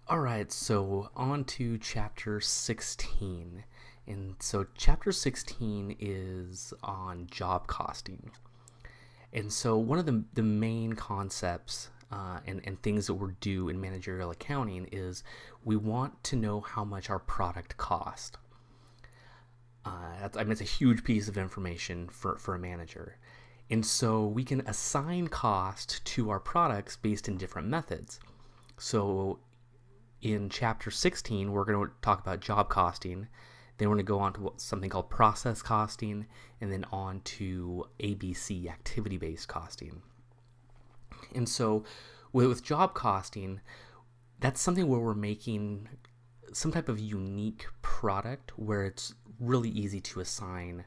All right, so on to chapter 16. And so chapter 16 is on job costing. And so one of the main concepts and things that we're due in managerial accounting is we want to know how much our product cost. It's a huge piece of information for a manager. And so we can assign cost to our products based in different methods. So in chapter 16, we're going to talk about job costing. Then we're going to go on to something called process costing, and then on to ABC, activity-based costing. And so with job costing, that's something where we're making some type of unique product where it's really easy to assign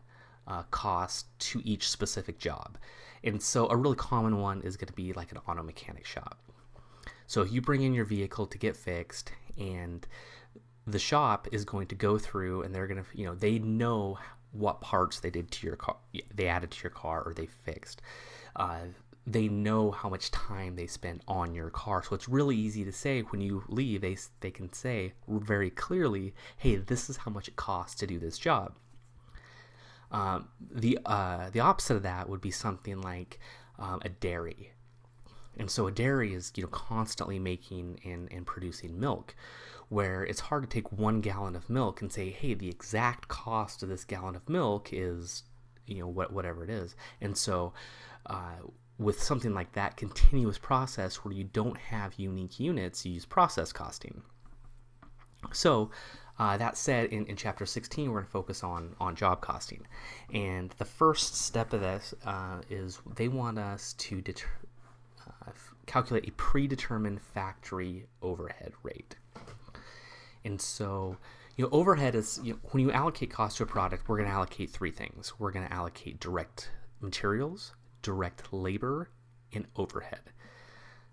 cost to each specific job. And so a really common one is going to be like an auto mechanic shop. So if you bring in your vehicle to get fixed, and the shop is going to go through and they're going to, they know what parts they did to your car, they added to your car, or they fixed. They know how much time they spent on your car. So it's really easy to say when you leave, they can say very clearly, hey, this is how much it costs to do this job. The opposite of that would be something like a dairy. And so a dairy is constantly making and producing milk, where it's hard to take 1 gallon of milk and say, hey, the exact cost of this gallon of milk is whatever it is. And so with something like that continuous process where you don't have unique units, you use process costing. So that said, in chapter 16, we're going to focus on job costing. And the first step of this is they want us to calculate a predetermined factory overhead rate. And so, overhead is, when you allocate cost to a product, we're going to allocate 3 things. We're going to allocate direct materials, direct labor, and overhead.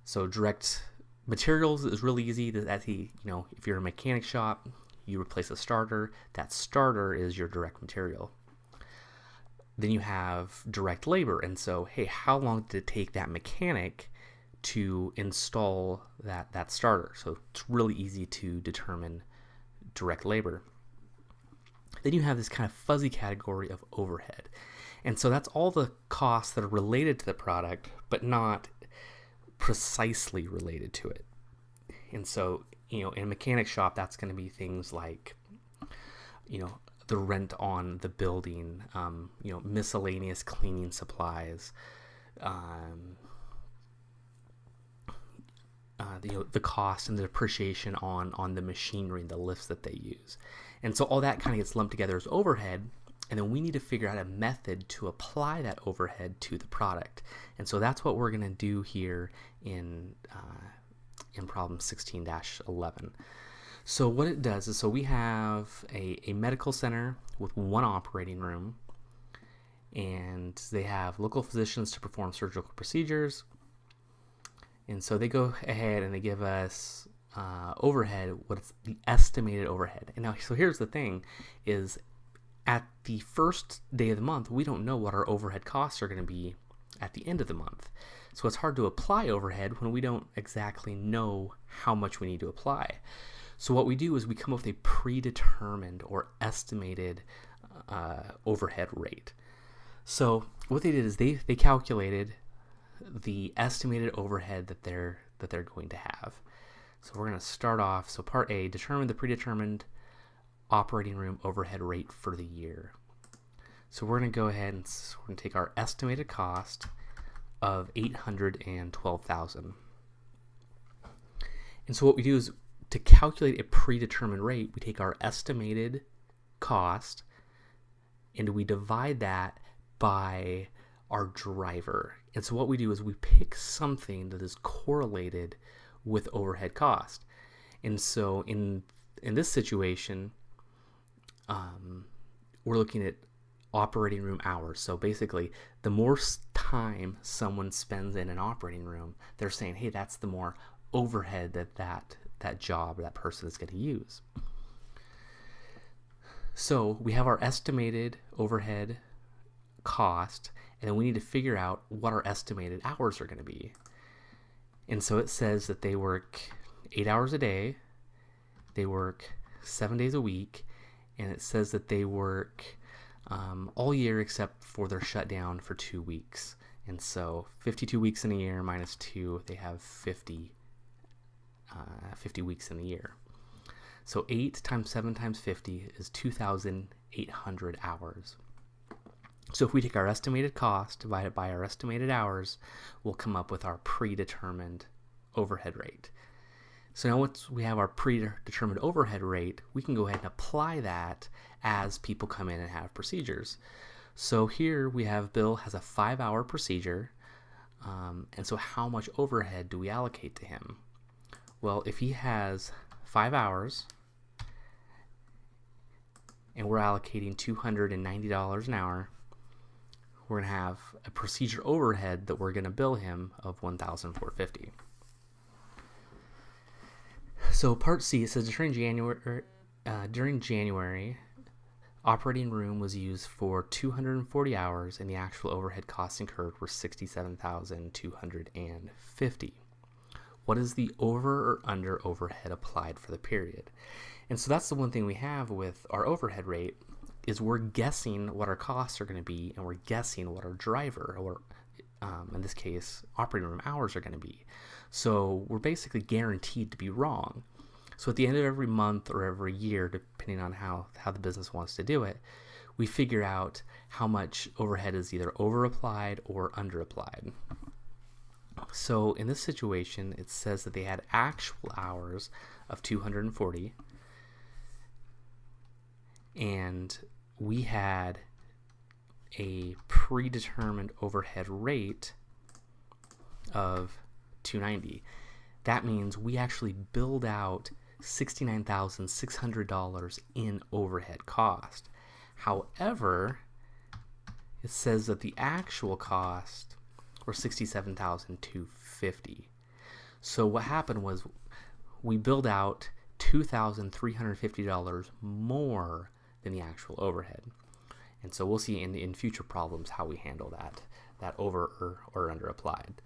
So direct materials is really easy. If you're a mechanic shop, you replace a starter. That starter is your direct material. Then you have direct labor. And so, hey, how long did it take that mechanic to install that starter? So it's really easy to determine direct labor. Then you have this kind of fuzzy category of overhead. And so that's all the costs that are related to the product, but not precisely related to it. And so, in a mechanic shop, that's going to be things like, the rent on the building, miscellaneous cleaning supplies, the cost and the depreciation on the machinery and the lifts that they use. And so all that kind of gets lumped together as overhead, and then we need to figure out a method to apply that overhead to the product. And so that's what we're going to do here in problem 16-11. So what it does is, so we have a medical center with 1 operating room, and they have local physicians to perform surgical procedures. And so they go ahead and they give us overhead, what's the estimated overhead. And now, so here's the thing, is at the first day of the month, we don't know what our overhead costs are going to be at the end of the month. So it's hard to apply overhead when we don't exactly know how much we need to apply. So what we do is we come up with a predetermined or estimated overhead rate. So what they did is they calculated the estimated overhead that they're going to have. So we're going to start off. So part A, determine the predetermined operating room overhead rate for the year. So we're going to go ahead and we're going to take our estimated cost of $812,000. And so what we do is, to calculate a predetermined rate, we take our estimated cost and we divide that by our driver. And so what we do is we pick something that is correlated with overhead cost. And so in this situation, we're looking at operating room hours. So basically, the more time someone spends in an operating room, they're saying, hey, that's the more overhead that job or that person is going to use. So we have our estimated overhead cost, and then we need to figure out what our estimated hours are going to be. And so it says that they work 8 hours a day, they work 7 days a week, and it says that they work all year except for their shutdown for 2 weeks. And so 52 weeks in a year minus 2, they have 50 weeks in the year. So 8 times 7 times 50 is 2,800 hours. So if we take our estimated cost divided by our estimated hours, we'll come up with our predetermined overhead rate. So now once we have our predetermined overhead rate, we can go ahead and apply that as people come in and have procedures. So here we have Bill has a 5-hour procedure, and so how much overhead do we allocate to him? Well, if he has 5 hours and we're allocating $290 an hour, we're going to have a procedure overhead that we're going to bill him of $1,450. So part C, it says during January, operating room was used for 240 hours and the actual overhead costs incurred were $67,250. What is the over or under overhead applied for the period? And so that's the one thing we have with our overhead rate is we're guessing what our costs are going to be, and we're guessing what our driver, or in this case, operating room hours are going to be. So we're basically guaranteed to be wrong. So at the end of every month or every year, depending on how the business wants to do it, we figure out how much overhead is either over-applied or under-applied. So in this situation, it says that they had actual hours of 240, and we had a predetermined overhead rate of 290. That means we actually billed out $69,600 in overhead cost. However, it says that the actual cost were $67,250. So what happened was we billed out $2,350 more than the actual overhead. And so we'll see in future problems how we handle that over or under applied.